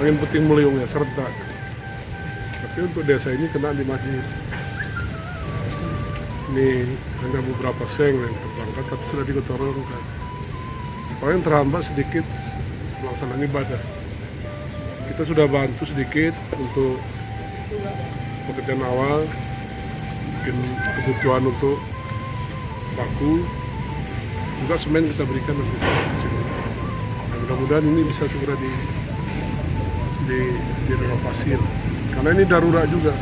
angin puting beliungnya serentak. Tapi untuk desa ini kena di masjid. Ini hanya beberapa seng yang terbangkat, tapi sudah dikotorkan. Paling terhambat sedikit pelaksanaan ibadah. Kita sudah bantu sedikit untuk pekerjaan awal, mungkin kebutuhan untuk baku, juga semen kita berikan nanti di sini. Nah, mudah-mudahan ini bisa segera direnovasi, karena ini darurat juga.